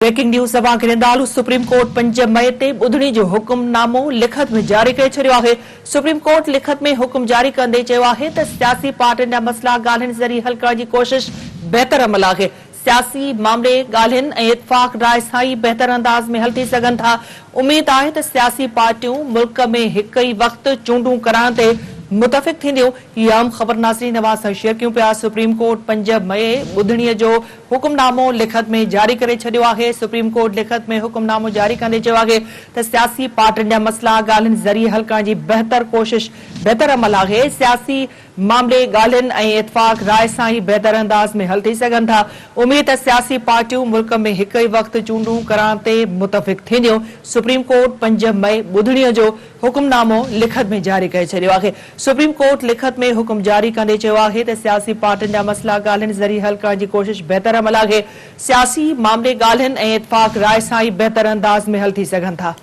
Breaking news अवां खे ॾींदालू supreme court 5 May ते ॿुधणी जो हुकुमनामो लिखत में जारी करे छॾियो आहे। सुप्रीम कोर्ट लिखत में हुकुम जारी कंदे चयो आहे त सियासी पार्टियुनि जा मसइला ॻाल्हियुनि ज़रिए हल करण जी कोशिश बहितर अमल आहे। सियासी मामले ॻाल्हियुनि ऐं इत्फाक़ राय सां ई बहितर अंदाज़ में हल थी सघनि था। उमीद आहे त सियासी पार्टियूं मुल्क में हिक ई वक़्तु चूंडूं कराइण ते मुतफ़िक़ थींदियूं। ये अहम ख़बर नाज़रीन नवाज़ सां शेयर कयूं पिया। सुप्रीम कोर्ट 5 मई ॿुधणीअ जो हुकुमनामो लिखत में जारी करे छॾियो आहे। सुप्रीम कोर्ट लिखत में हुकुमनामो जारी कंदे चयो आहे त सियासी पार्टियुनि जा मसइला ॻाल्हियुनि ज़रिए हल करण जी बहितर कोशिश बहितर अमल आहे। सियासी मामले ॻाल्हियुनि ऐं इत्फाक़ राय सां ई बहितर अंदाज़ में हल थी सघनि था। उमीद त सियासी पार्टियूं मुल्क में हिक ई वक़्तु चूंडूं कराइण ते मुतफ़िक़ थींदियूं। सुप्रीम कोर्ट 5 मई ॿुधणीअ जो हुकुमनामो लिखत में जारी करे छॾियो आहे। सुप्रीम कोर्ट लिखत में हुकुम जारी कंदे चयो आहे त सियासी पार्टियुनि जा मसइला ॻाल्हियुनि ज़रिए हल करण जी कोशिश बहितर अमल आहे। सियासी मामले ॻाल्हियुनि ऐं इत्फाक़ राय सां ई बहितर अंदाज़ में हल थी सघनि था।